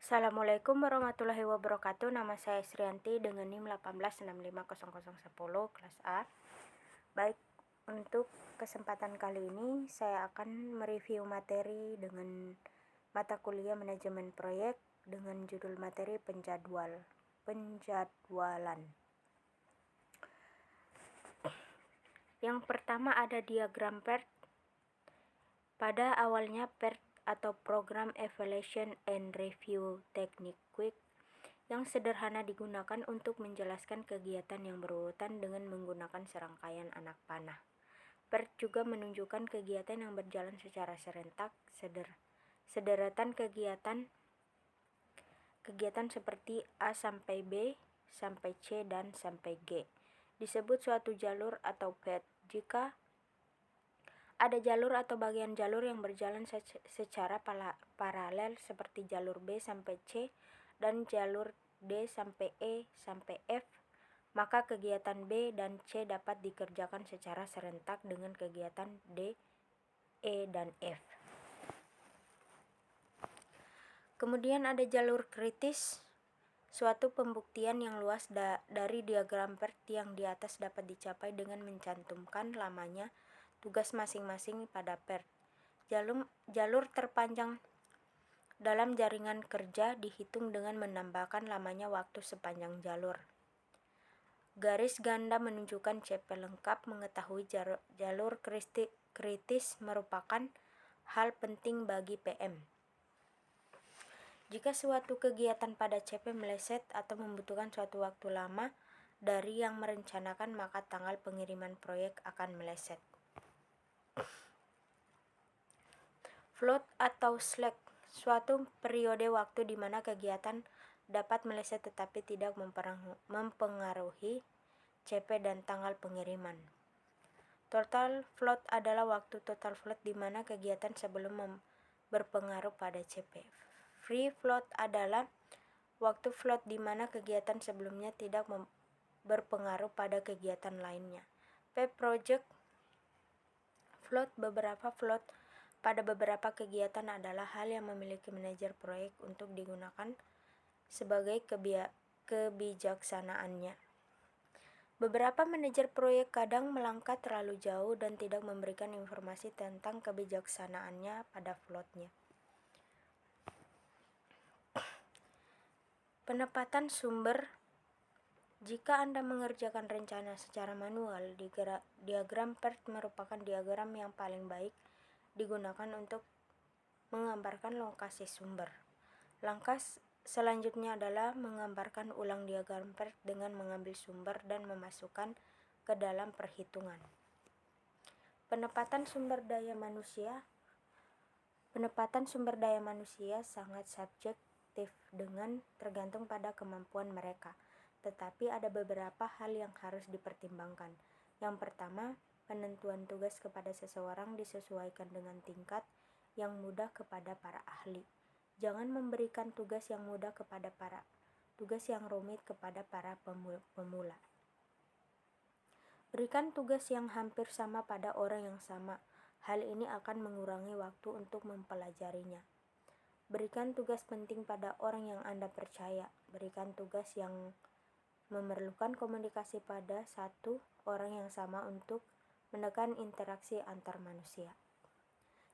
Assalamualaikum warahmatullahi wabarakatuh. Nama saya Srianti dengan NIM 18650010 kelas A. Baik, untuk kesempatan kali ini saya akan mereview materi dengan mata kuliah manajemen proyek dengan judul materi penjadwalan. Yang pertama ada diagram PERT. Pada awalnya PERT atau Program Evaluation and Review Technique Quick yang sederhana digunakan untuk menjelaskan kegiatan yang berurutan dengan menggunakan serangkaian anak panah. PERT juga menunjukkan kegiatan yang berjalan secara serentak, sederetan kegiatan seperti A sampai B, sampai C, dan sampai G. Disebut suatu jalur atau path jika ada jalur atau bagian jalur yang berjalan secara paralel seperti jalur B sampai C dan jalur D sampai E sampai F, maka kegiatan B dan C dapat dikerjakan secara serentak dengan kegiatan D, E, dan F. Kemudian ada jalur kritis. Suatu pembuktian yang luas dari diagram PERT yang di atas dapat dicapai dengan mencantumkan lamanya tugas masing-masing pada PERT. Jalur terpanjang dalam jaringan kerja dihitung dengan menambahkan lamanya waktu sepanjang jalur. Garis ganda menunjukkan CP lengkap. Mengetahui jalur kritis merupakan hal penting bagi PM. Jika suatu kegiatan pada CP meleset atau membutuhkan suatu waktu lama dari yang merencanakan, maka tanggal pengiriman proyek akan meleset. Float atau slack, suatu periode waktu di mana kegiatan dapat meleset tetapi tidak mempengaruhi CP dan tanggal pengiriman. Total float adalah waktu total float di mana kegiatan sebelum berpengaruh pada CP. Free float adalah waktu float di mana kegiatan sebelumnya tidak berpengaruh pada kegiatan lainnya. Project float, beberapa float pada beberapa kegiatan adalah hal yang memiliki manajer proyek untuk digunakan sebagai kebijaksanaannya. Beberapa manajer proyek kadang melangkah terlalu jauh dan tidak memberikan informasi tentang kebijaksanaannya pada floatnya. Penempatan sumber. Jika Anda mengerjakan rencana secara manual, diagram PERT merupakan diagram yang paling baik digunakan untuk menggambarkan lokasi sumber. Langkah selanjutnya adalah menggambarkan ulang diagram PERT dengan mengambil sumber dan memasukkan ke dalam perhitungan. Penempatan sumber daya manusia. Penempatan sumber daya manusia sangat subjektif dengan tergantung pada kemampuan mereka, tetapi ada beberapa hal yang harus dipertimbangkan. Yang pertama, penentuan tugas kepada seseorang disesuaikan dengan tingkat yang mudah kepada para ahli. Jangan memberikan tugas yang rumit kepada para pemula. Berikan tugas yang hampir sama pada orang yang sama. Hal ini akan mengurangi waktu untuk mempelajarinya. Berikan tugas penting pada orang yang Anda percaya. Berikan tugas yang memerlukan komunikasi pada satu orang yang sama untuk menekan interaksi antar manusia.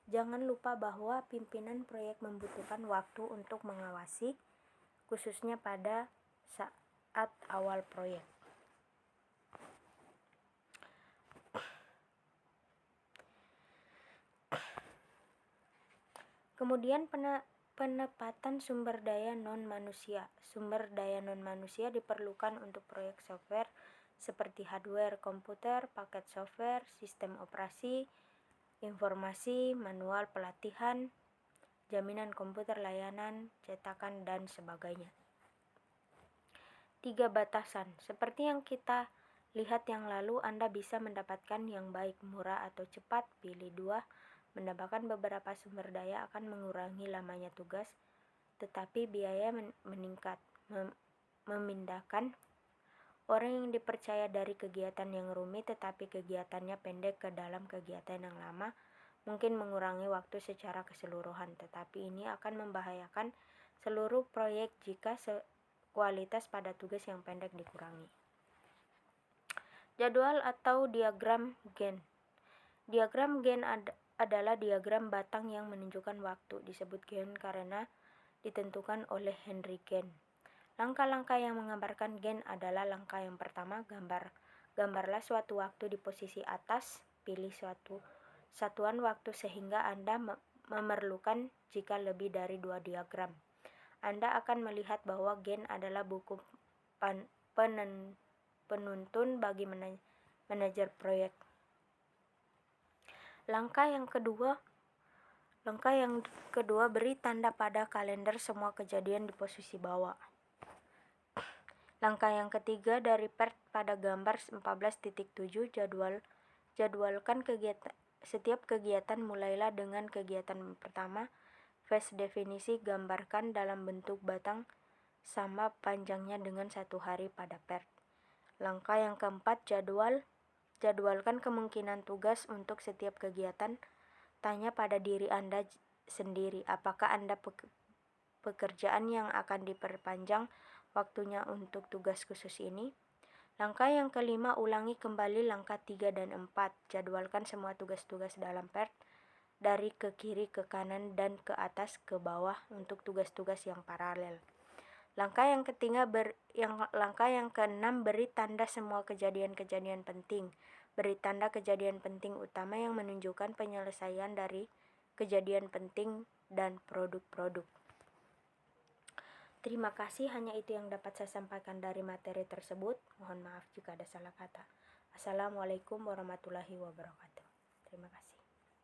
Jangan lupa bahwa pimpinan proyek membutuhkan waktu untuk mengawasi, khususnya pada saat awal proyek. Kemudian penempatan sumber daya non-manusia. Sumber daya non-manusia diperlukan untuk proyek software seperti hardware komputer, paket software, sistem operasi, informasi, manual pelatihan, jaminan komputer layanan, cetakan, dan sebagainya. 3 batasan. Seperti yang kita lihat yang lalu, Anda bisa mendapatkan yang baik, murah, atau cepat. Pilih 2. Menambahkan beberapa sumber daya akan mengurangi lamanya tugas, tetapi biaya meningkat. Memindahkan orang yang dipercaya dari kegiatan yang rumit tetapi kegiatannya pendek ke dalam kegiatan yang lama mungkin mengurangi waktu secara keseluruhan, tetapi ini akan membahayakan seluruh proyek jika kualitas pada tugas yang pendek dikurangi. Jadwal atau diagram Gantt. Diagram Gantt adalah diagram batang yang menunjukkan waktu, disebut Gantt karena ditentukan oleh Henry Gantt. Langkah-langkah yang menggambarkan Gantt adalah langkah yang pertama, gambarlah suatu waktu di posisi atas, pilih suatu satuan waktu sehingga Anda memerlukan jika lebih dari 2 diagram. Anda akan melihat bahwa Gantt adalah buku penuntun bagi manajer proyek. Langkah yang kedua, beri tanda pada kalender semua kejadian di posisi bawah. Langkah yang ketiga, dari PERT pada gambar 14.7, jadwalkan setiap kegiatan. Mulailah dengan kegiatan pertama. Phase definisi, gambarkan dalam bentuk batang sama panjangnya dengan 1 hari pada PERT. Langkah yang keempat, jadwalkan kemungkinan tugas untuk setiap kegiatan. Tanya pada diri Anda sendiri, apakah Anda pekerjaan yang akan diperpanjang waktunya untuk tugas khusus ini? Langkah yang kelima, ulangi kembali langkah 3 dan 4. Jadwalkan semua tugas-tugas dalam PERT dari ke kiri ke kanan dan ke atas ke bawah untuk tugas-tugas yang paralel. Langkah yang keenam, beri tanda semua kejadian-kejadian penting. Beri tanda kejadian penting utama yang menunjukkan penyelesaian dari kejadian penting dan produk-produk. Terima kasih, hanya itu yang dapat saya sampaikan dari materi tersebut. Mohon maaf jika ada salah kata. Assalamualaikum warahmatullahi wabarakatuh. Terima kasih.